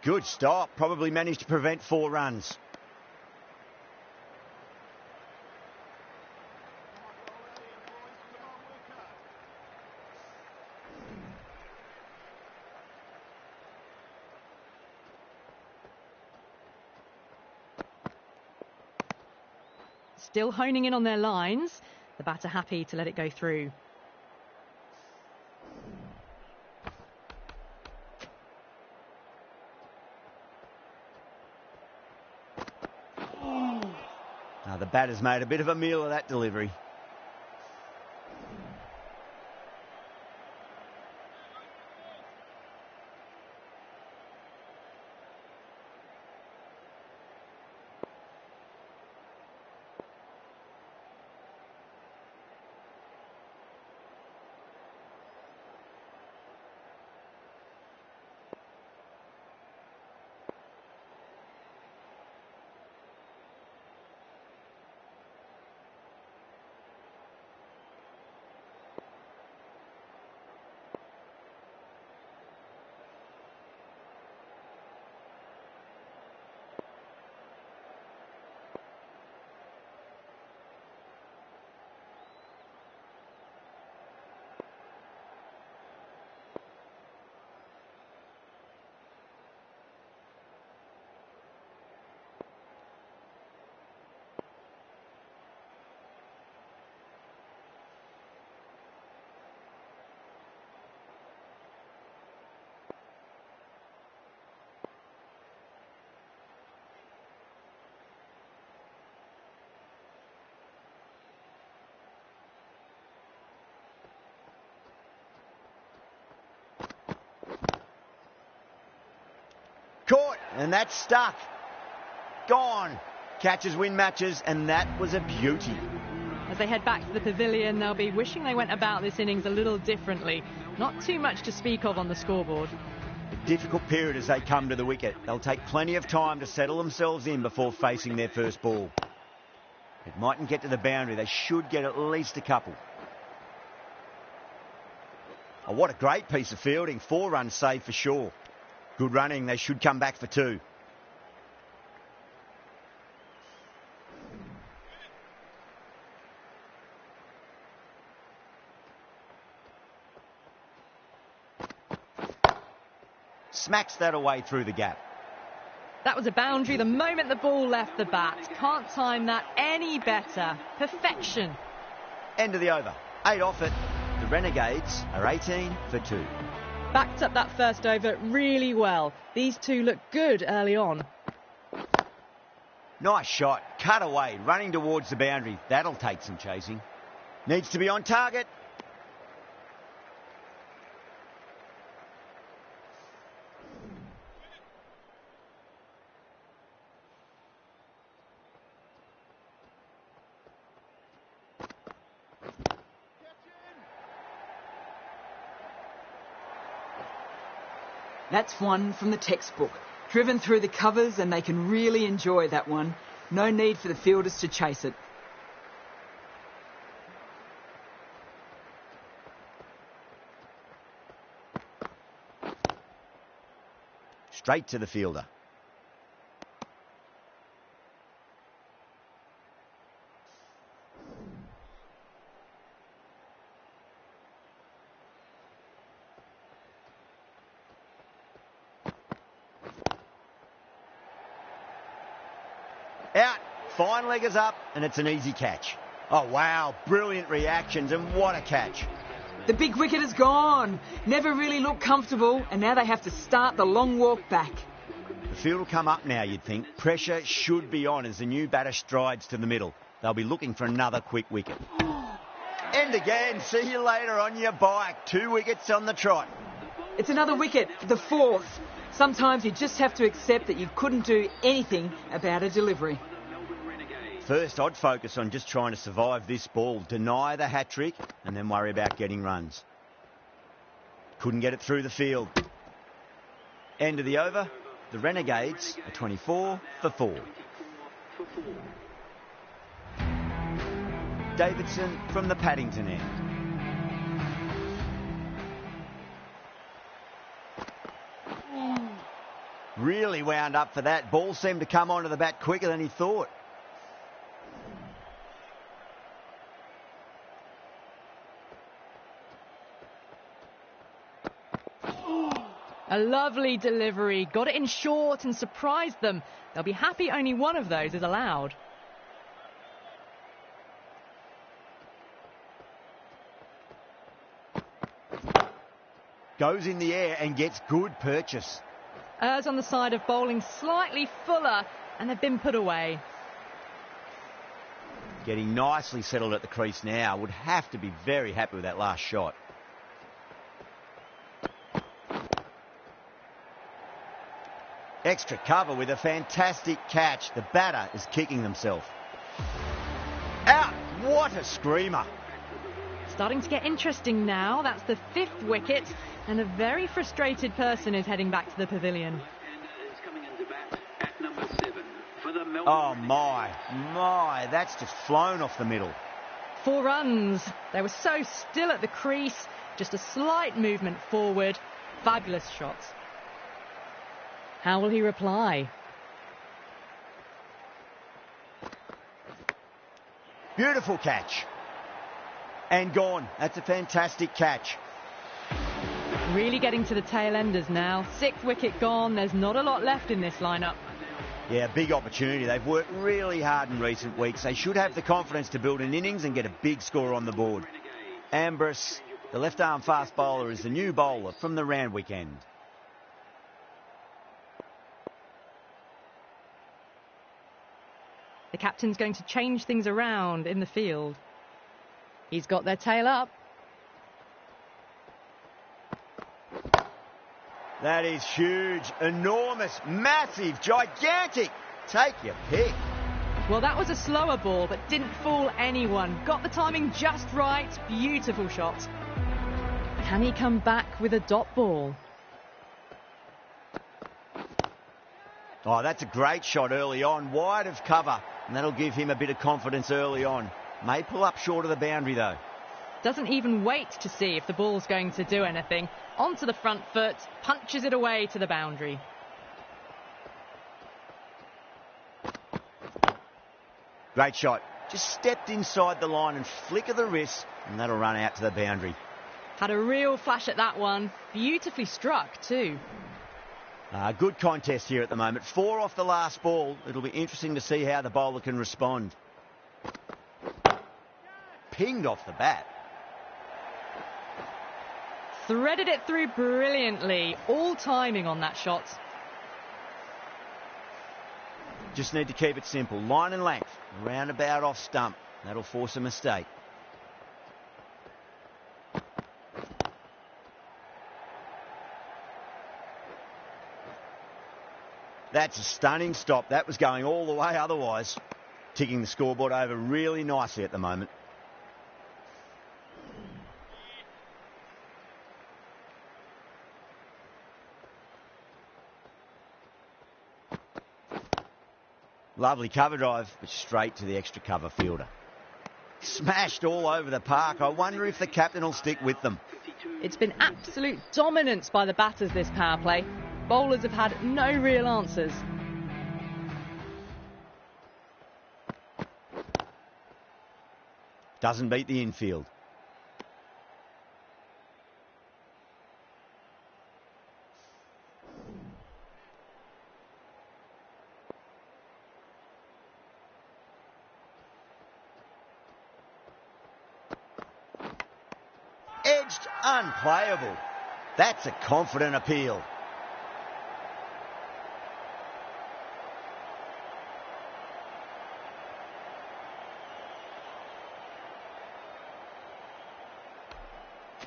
Good stop. Probably managed to prevent 4 runs. Still honing in on their lines. The batter happy to let it go through. Now the batter's made a bit of a meal of that delivery. Caught, and that's stuck. Gone. Catches win matches, and that was a beauty. As they head back to the pavilion, they'll be wishing they went about this innings a little differently. Not too much to speak of on the scoreboard. A difficult period as they come to the wicket. They'll take plenty of time to settle themselves in before facing their first ball. It mightn't get to the boundary. They should get at least a couple. Oh, what a great piece of fielding. 4 runs saved for sure. Good running. They should come back for 2. Smacks that away through the gap. That was a boundary the moment the ball left the bat. Can't time that any better. Perfection. End of the over. 8 off it. The Renegades are 18 for 2. Backed up that first over really well. These two look good early on. Nice shot. Cut away. Running towards the boundary. That'll take some chasing. Needs to be on target. That's one from the textbook. Driven through the covers and they can really enjoy that one. No need for the fielders to chase it. Straight to the fielder. Out. Fine leggers up, and it's an easy catch. Oh, wow. Brilliant reactions, and what a catch. The big wicket is gone. Never really looked comfortable, and now they have to start the long walk back. The field will come up now, you'd think. Pressure should be on as the new batter strides to the middle. They'll be looking for another quick wicket. End again. See you later on your bike. 2 wickets on the trot. It's another wicket, the 4th. Sometimes you just have to accept that you couldn't do anything about a delivery. First, I'd focus on just trying to survive this ball, deny the hat-trick, and then worry about getting runs. Couldn't get it through the field. End of the over. The Renegades are 24 for 4. Davidson from the Paddington end. Really wound up for that. Ball seemed to come onto the bat quicker than he thought. A lovely delivery. Got it in short and surprised them. They'll be happy only one of those is allowed. Goes in the air and gets good purchase. Errs on the side of bowling slightly fuller, and they've been put away. Getting nicely settled at the crease now. Would have to be very happy with that last shot. Extra cover with a fantastic catch. The batter is kicking themselves. Out! What a screamer! Starting to get interesting now. That's the 5th wicket, and a very frustrated person is heading back to the pavilion. Oh my, that's just flown off the middle. 4 runs. They were so still at the crease. Just a slight movement forward. Fabulous shots. How will he reply? Beautiful catch. And gone. That's a fantastic catch. Really getting to the tail enders now. 6th wicket gone. There's not a lot left in this lineup. Yeah, big opportunity. They've worked really hard in recent weeks. They should have the confidence to build an innings and get a big score on the board. Ambrose, the left-arm fast bowler, is the new bowler from the Randwick end. The captain's going to change things around in the field. He's got their tail up. That is huge, enormous, massive, gigantic. Take your pick. Well, that was a slower ball, but didn't fool anyone. Got the timing just right. Beautiful shot. Can he come back with a dot ball? Oh, that's a great shot early on, wide of cover, and that'll give him a bit of confidence early on. May pull up short of the boundary, though. Doesn't even wait to see if the ball's going to do anything. Onto the front foot, punches it away to the boundary. Great shot. Just stepped inside the line and flick of the wrist, and that'll run out to the boundary. Had a real flash at that one. Beautifully struck, too. Good contest here at the moment. 4 off the last ball. It'll be interesting to see how the bowler can respond. Pinged off the bat. Threaded it through brilliantly. All timing on that shot. Just need to keep it simple. Line and length. Roundabout off stump. That'll force a mistake. That's a stunning stop. That was going all the way otherwise. Ticking the scoreboard over really nicely at the moment. Lovely cover drive, but straight to the extra cover fielder. Smashed all over the park. I wonder if the captain will stick with them. It's been absolute dominance by the batters this power play. Bowlers have had no real answers. Doesn't beat the infield. Edged, unplayable. That's a confident appeal.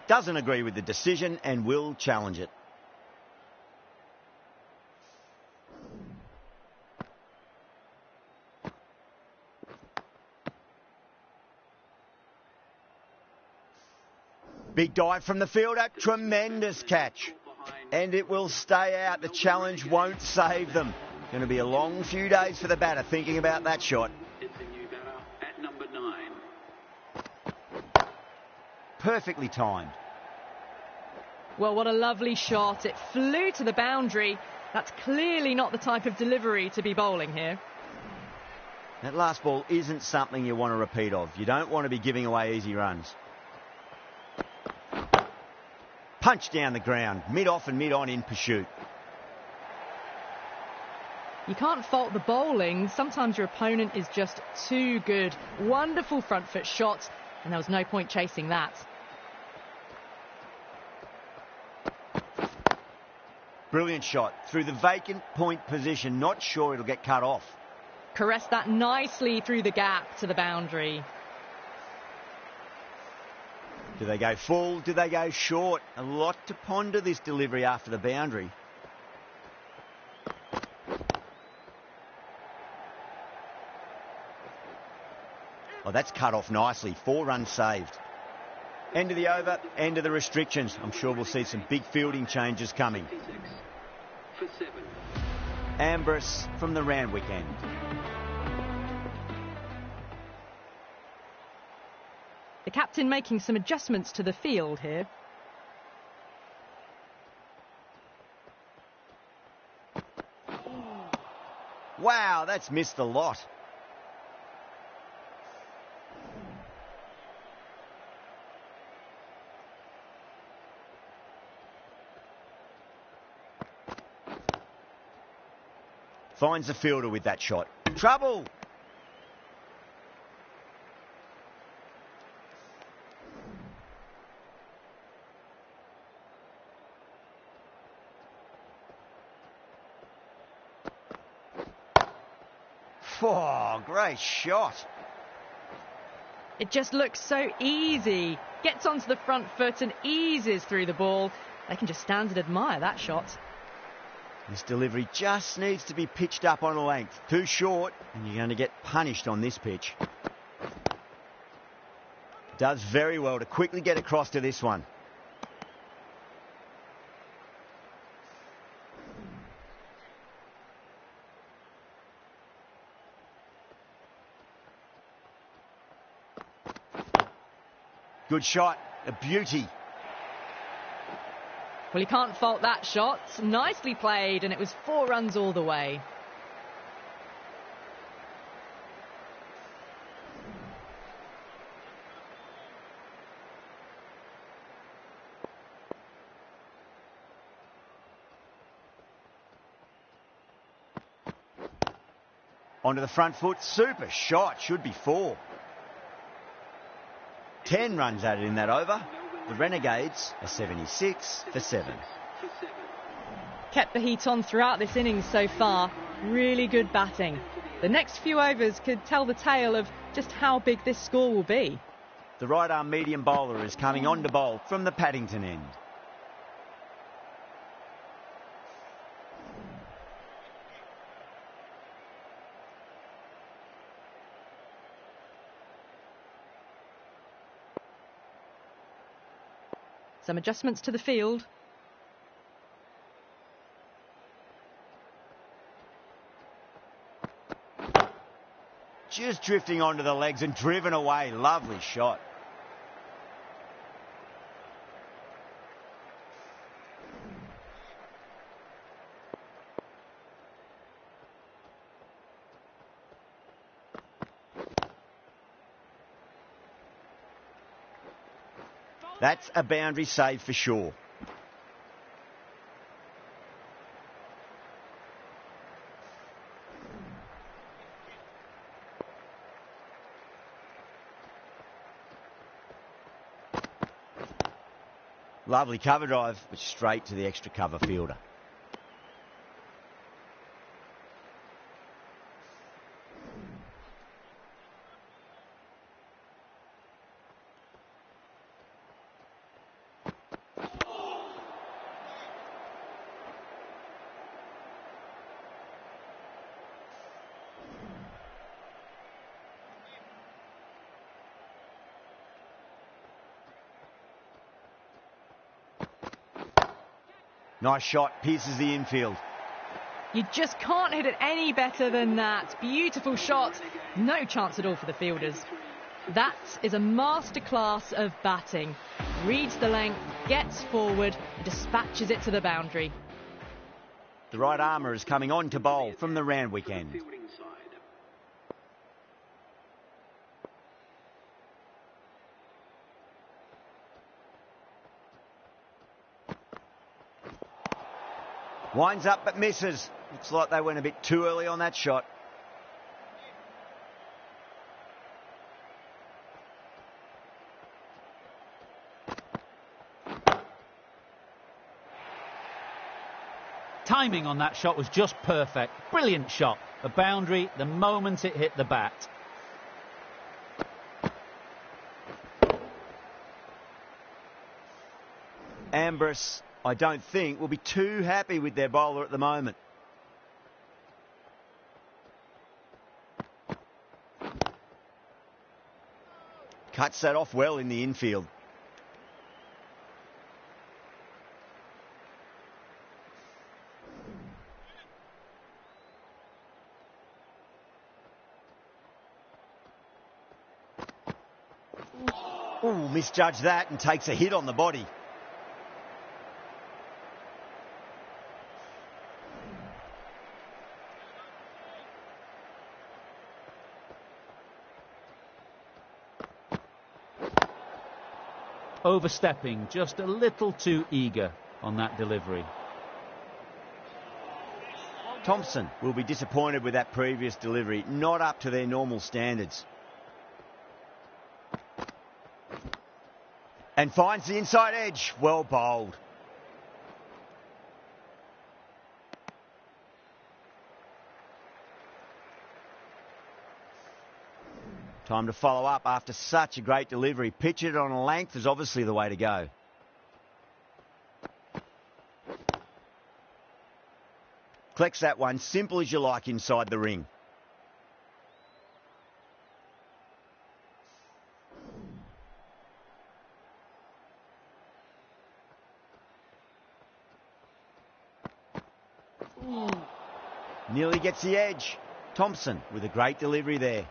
Doesn't agree with the decision and will challenge it. Big dive from the fielder, tremendous catch. And it will stay out. The challenge won't save them. Going to be a long few days for the batter thinking about that shot. It's a new batter at number 9. Perfectly timed. Well, what a lovely shot. It flew to the boundary. That's clearly not the type of delivery to be bowling here. That last ball isn't something you want to repeat of. You don't want to be giving away easy runs. Punch down the ground, mid-off and mid-on in pursuit. You can't fault the bowling. Sometimes your opponent is just too good. Wonderful front foot shot, and there was no point chasing that. Brilliant shot through the vacant point position. Not sure it'll get cut off. Caressed that nicely through the gap to the boundary. Do they go full? Do they go short? A lot to ponder this delivery after the boundary. Oh, that's cut off nicely. 4 runs saved. End of the over, end of the restrictions. I'm sure we'll see some big fielding changes coming. Ambrose from the Randwick end. The captain making some adjustments to the field here. Wow, that's missed a lot. Finds the fielder with that shot. Trouble! Oh, great shot. It just looks so easy. Gets onto the front foot and eases through the ball. They can just stand and admire that shot. This delivery just needs to be pitched up on a length. Too short, and you're going to get punished on this pitch. Does very well to quickly get across to this one. Good shot, a beauty. Well, you can't fault that shot. Nicely played, and it was 4 runs all the way. Onto the front foot, super shot, should be 4. 10 runs added in that over. The Renegades are 76 for 7. Kept the heat on throughout this innings so far. Really good batting. The next few overs could tell the tale of just how big this score will be. The right arm medium bowler is coming on to bowl from the Paddington end. Some adjustments to the field. Just drifting onto the legs and driven away. Lovely shot. That's a boundary save for sure. Lovely cover drive, but straight to the extra cover fielder. Nice shot, pierces the infield. You just can't hit it any better than that. Beautiful shot. No chance at all for the fielders. That is a masterclass of batting. Reads the length, gets forward, and dispatches it to the boundary. The right armour is coming on to bowl from the Randwick end. Fielding side. Winds up but misses. Looks like they went a bit too early on that shot. Timing on that shot was just perfect. Brilliant shot. A boundary the moment it hit the bat. Ambrose, I don't think, will be too happy with their bowler at the moment. Cuts that off well in the infield. Ooh, misjudged that and takes a hit on the body. Overstepping, just a little too eager on that delivery. Thompson will be disappointed with that previous delivery, not up to their normal standards. And finds the inside edge. Well bowled. Time to follow up after such a great delivery. Pitch it on a length is obviously the way to go. Collects that one, simple as you like inside the ring. Nearly gets the edge. Thompson with a great delivery there.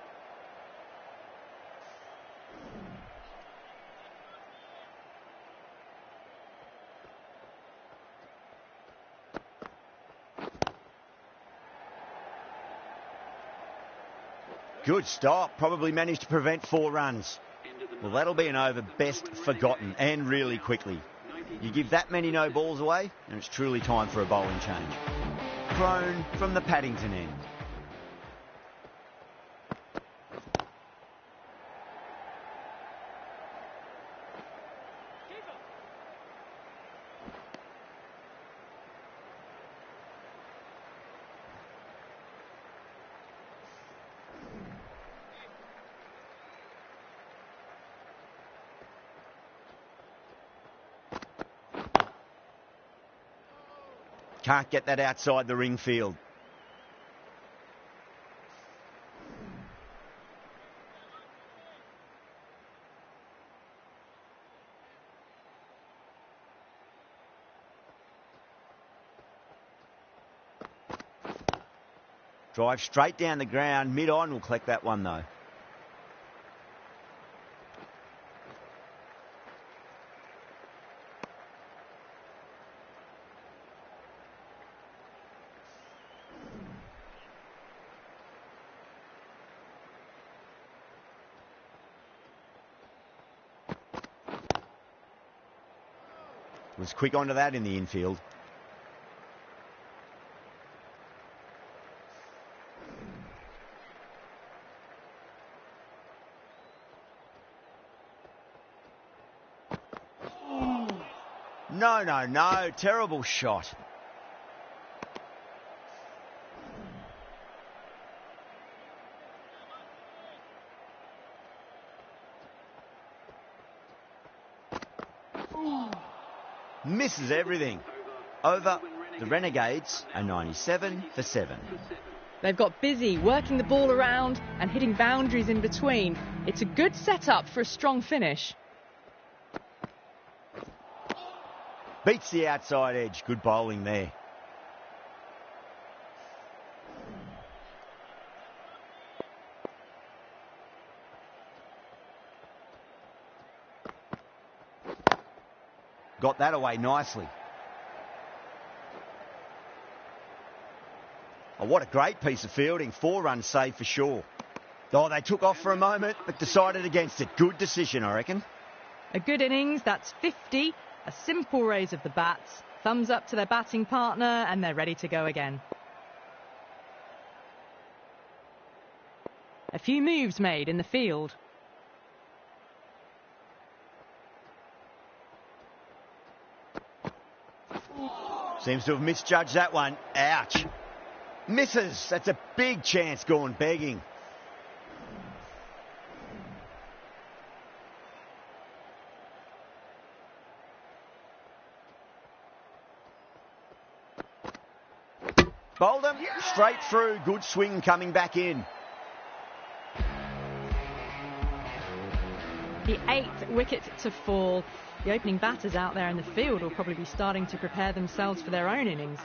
Good stop. Probably managed to prevent 4 runs. Well, that'll be an over best forgotten and really quickly. You give that many no balls away and it's truly time for a bowling change. Crone from the Paddington end. Can't get that outside the ring field. Drive straight down the ground. Mid-on will collect that one though. Was quick onto that in the infield. No. Terrible shot. Misses everything. Over. The Renegades are 97 for 7. They've got busy working the ball around and hitting boundaries in between. It's a good setup for a strong finish. Beats the outside edge. Good bowling there. Got that away nicely. Oh, what a great piece of fielding. 4 runs saved for sure. Oh, they took off for a moment, but decided against it. Good decision, I reckon. A good innings, that's 50. A simple raise of the bats. Thumbs up to their batting partner, and they're ready to go again. A few moves made in the field. Seems to have misjudged that one. Ouch. Misses. That's a big chance gone begging. Bowled him straight through. Good swing coming back in. The 8th wicket to fall. The opening batters out there in the field will probably be starting to prepare themselves for their own innings.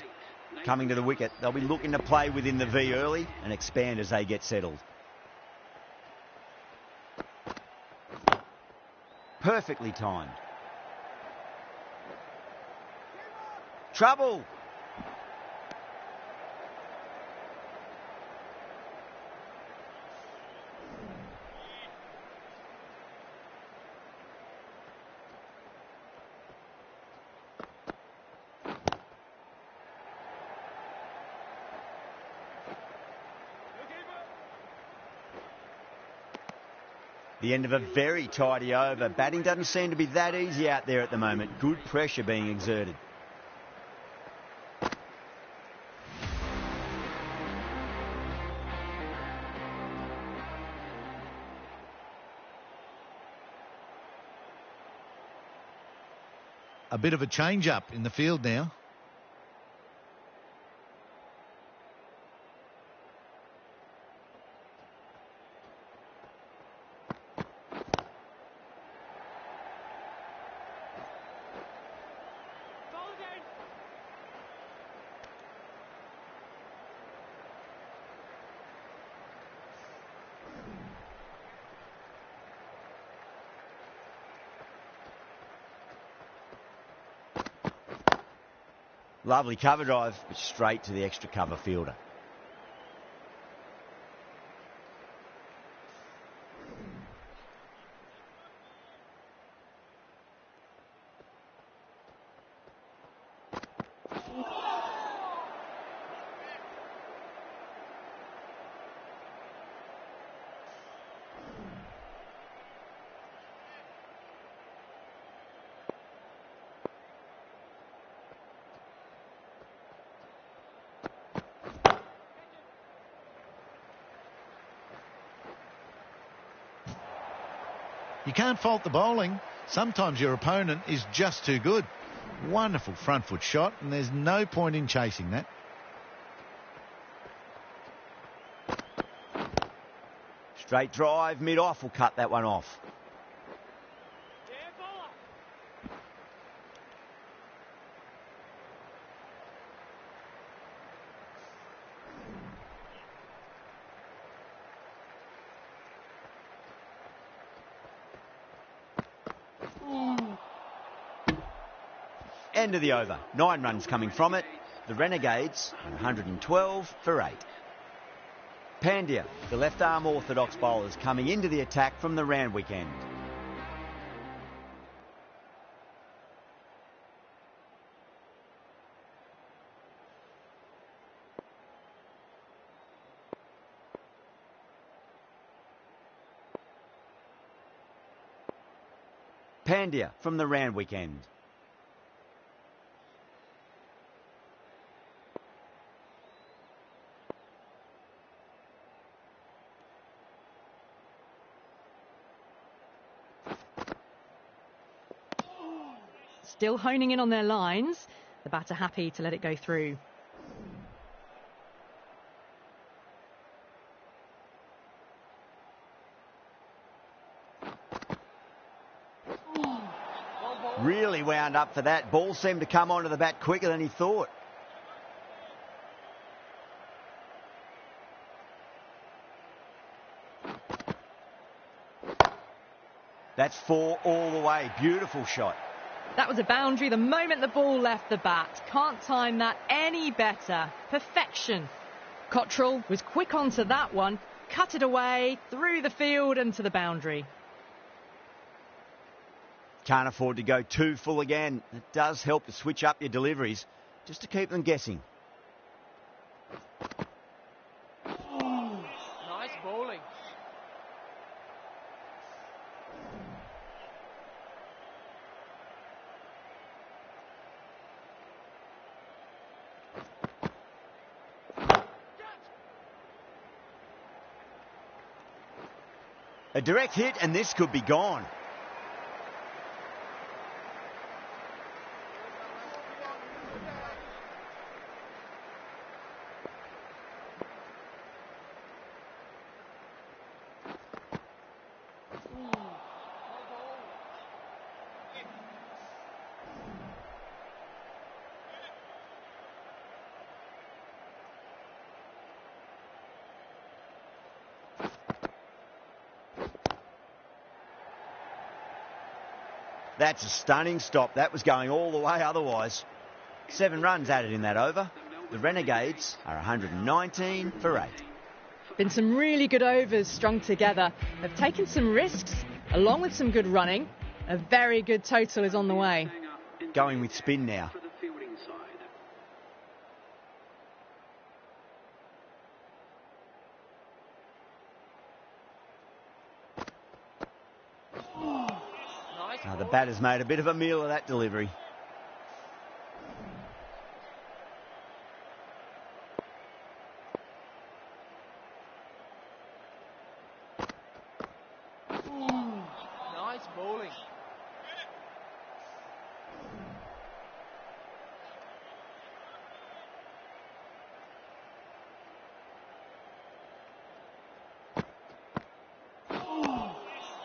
Coming to the wicket, they'll be looking to play within the V early and expand as they get settled. Perfectly timed. Trouble. The end of a very tidy over. Batting doesn't seem to be that easy out there at the moment. Good pressure being exerted. A bit of a change-up in the field now. Lovely cover drive, but straight to the extra cover fielder. You can't fault the bowling. Sometimes your opponent is just too good. Wonderful front foot shot, and there's no point in chasing that. Straight drive, mid-off will cut that one off. End of the over. 9 runs coming from it. The Renegades, 112 for 8. Pandya, the left-arm orthodox bowlers coming into the attack from the Randwick end. Pandya from the Randwick end. Still honing in on their lines. The batter happy to let it go through. Really wound up for that. Ball seemed to come onto the bat quicker than he thought. That's 4 all the way. Beautiful shot. That was a boundary the moment the ball left the bat. Can't time that any better. Perfection. Cottrell was quick onto that one, cut it away, through the field and to the boundary. Can't afford to go too full again. It does help to switch up your deliveries, just to keep them guessing. Nice bowling. A direct hit and this could be gone. That's a stunning stop. That was going all the way otherwise. 7 runs added in that over. The Renegades are 119 for 8. Been some really good overs strung together. They've taken some risks, along with some good running. A very good total is on the way. Going with spin now. For the fielding side. Nice The ball. batter's made a bit of a meal of that delivery. Nice bowling.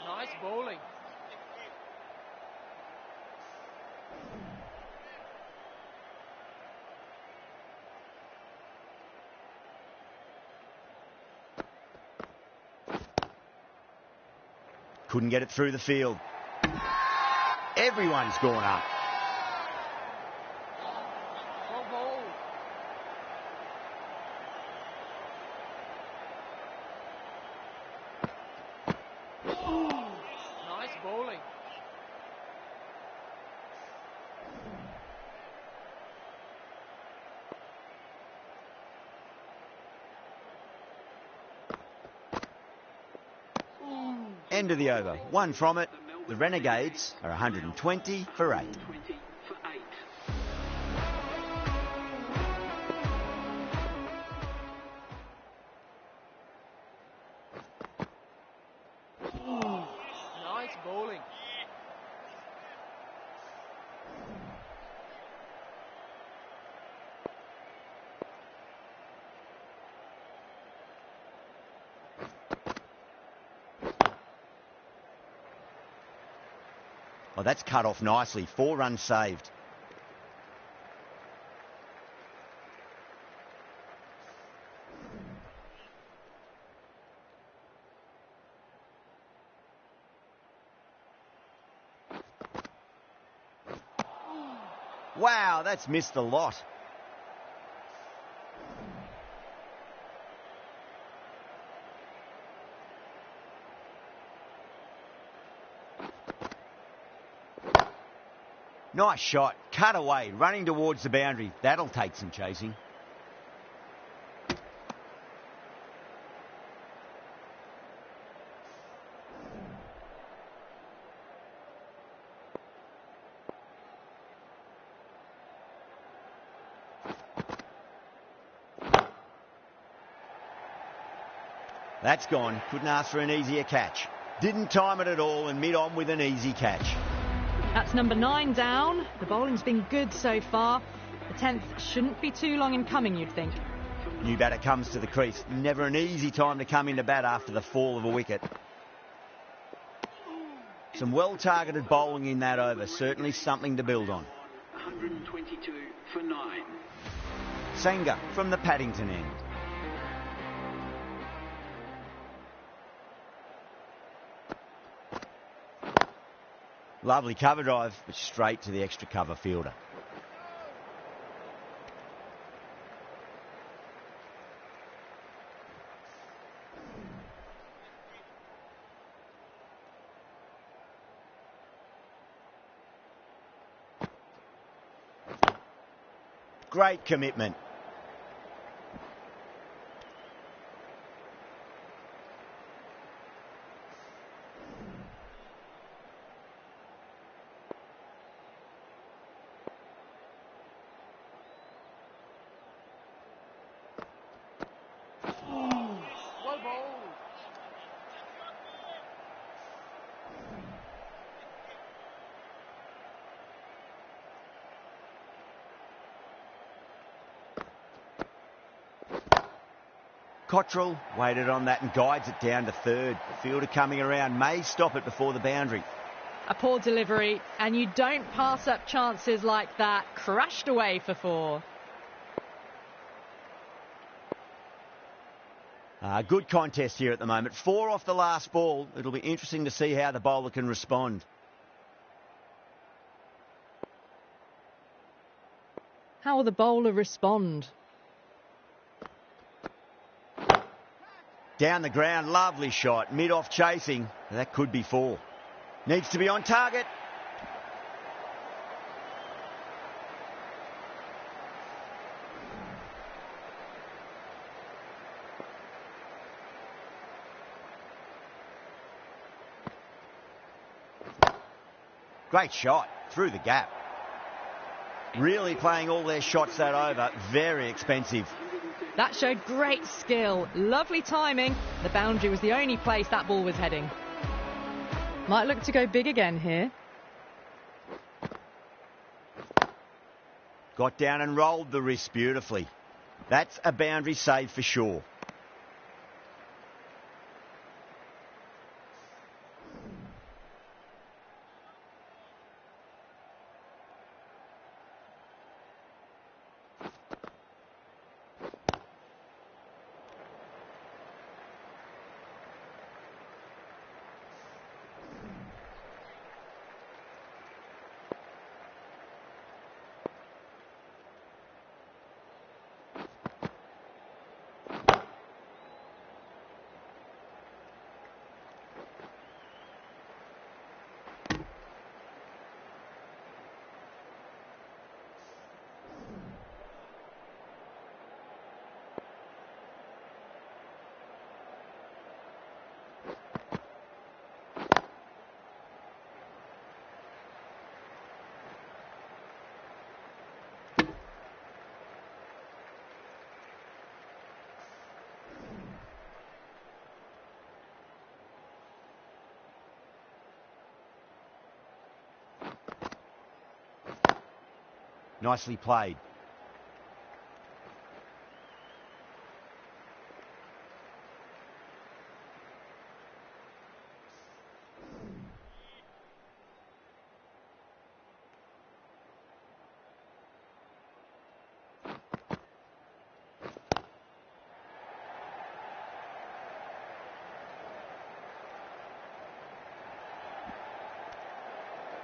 Nice bowling. Couldn't get it through the field. Everyone's gone up. Well bowled. Nice bowling. End of the over. 1 from it. The Renegades are 120 for 8. 20 for 8. Nice bowling. Oh, that's cut off nicely. 4 runs saved. Wow, that's missed a lot. Nice shot. Cut away. Running towards the boundary. That'll take some chasing. That's gone. Couldn't ask for an easier catch. Didn't time it at all and mid-on with an easy catch. That's number 9 down. The bowling's been good so far. The 10th shouldn't be too long in coming, you'd think. New batter comes to the crease. Never an easy time to come into bat after the fall of a wicket. Some well-targeted bowling in that over. Certainly something to build on. 122 for 9. Sanger from the Paddington end. Lovely cover drive, but straight to the extra cover fielder. Great commitment. Cottrell waited on that and guides it down to third. Fielder coming around may stop it before the boundary. A poor delivery, and you don't pass up chances like that. Crashed away for 4. Good contest here at the moment. 4 off the last ball. It'll be interesting to see how the bowler can respond. How will the bowler respond? Down the ground, lovely shot. Mid-off chasing. That could be 4. Needs to be on target. Great shot through the gap. Really playing all their shots that over. Very expensive. That showed great skill. Lovely timing. The boundary was the only place that ball was heading. Might look to go big again here. Got down and rolled the wrist beautifully. That's a boundary save for sure. Nicely played.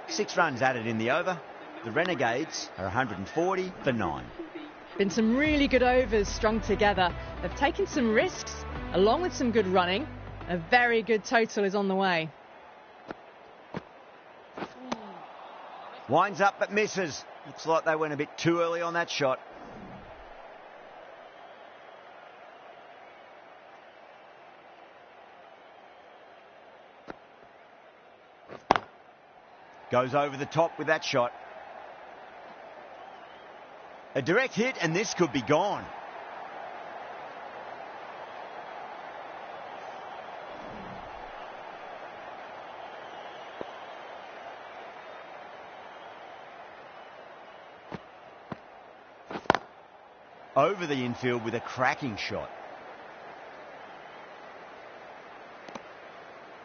Six runs added in the over. The Renegades are 140 for 9. Been some really good overs strung together. They've taken some risks, along with some good running. A very good total is on the way. Winds up but misses. Looks like they went a bit too early on that shot. Goes over the top with that shot. A direct hit and this could be gone. Over the infield with a cracking shot.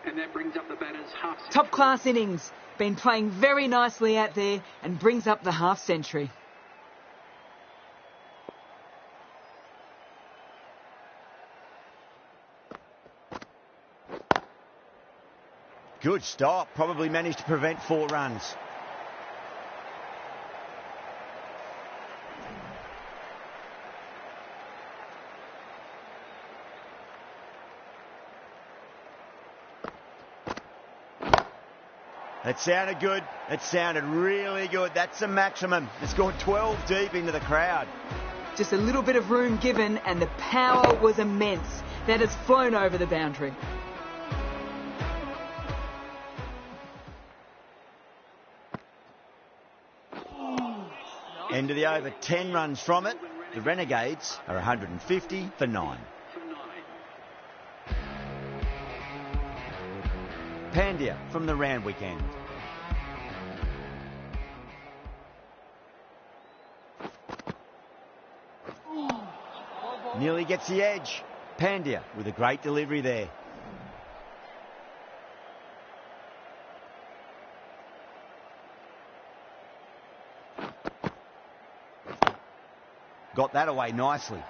And that brings up the batter's half century. Top class innings. Been playing very nicely out there and brings up the half century. Good stop. Probably managed to prevent 4 runs. It sounded good. It sounded really good. That's the maximum. It's gone 12 deep into the crowd. Just a little bit of room given and the power was immense. That has flown over the boundary. End of the over, 10 runs from it. The Renegades are 150 for 9. Pandya from the Randwick end. Nearly gets the edge. Pandya with a great delivery there. Got that away nicely.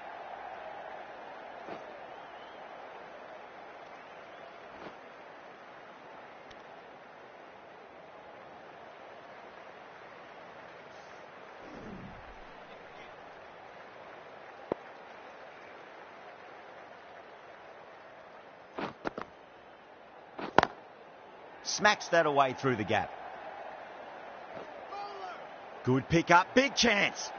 Smacks that away through the gap. Good pick up, big chance.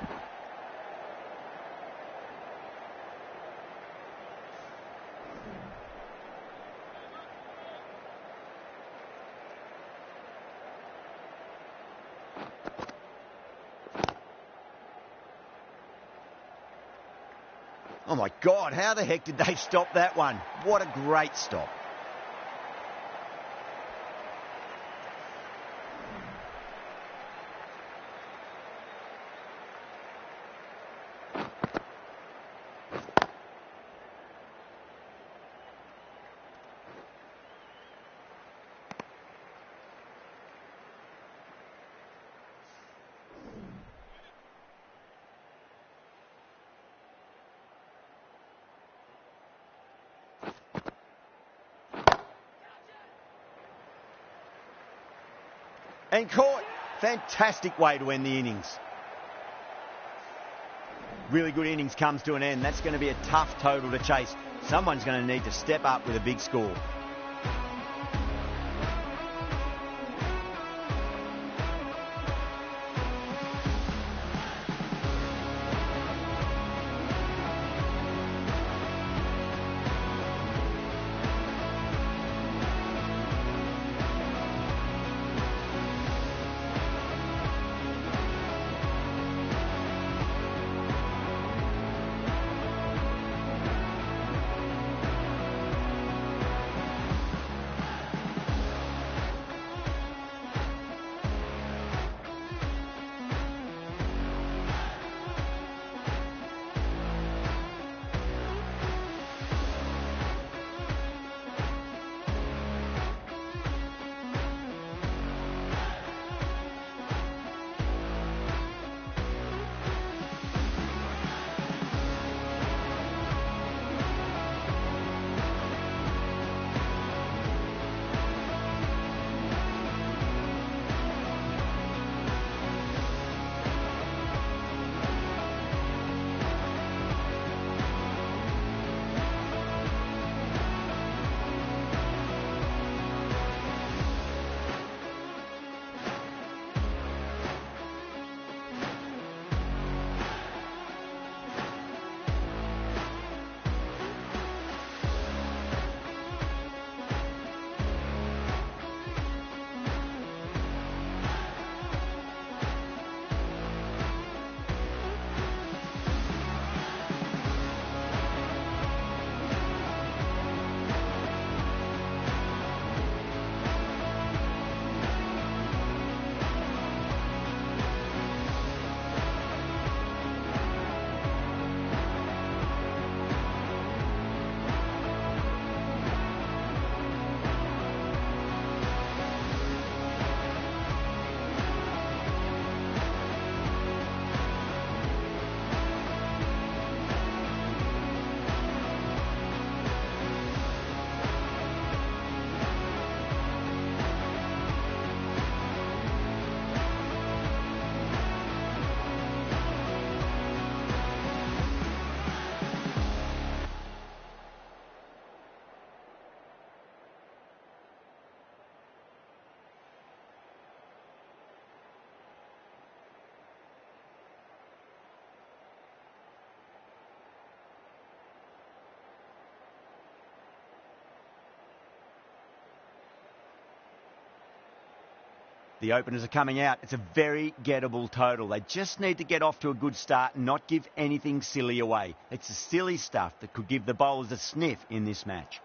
Oh my God, how the heck did they stop that one? What a great stop. And caught. Fantastic way to end the innings. Really good innings comes to an end. That's going to be a tough total to chase. Someone's going to need to step up with a big score. The openers are coming out. It's a very gettable total. They just need to get off to a good start and not give anything silly away. It's the silly stuff that could give the bowlers a sniff in this match.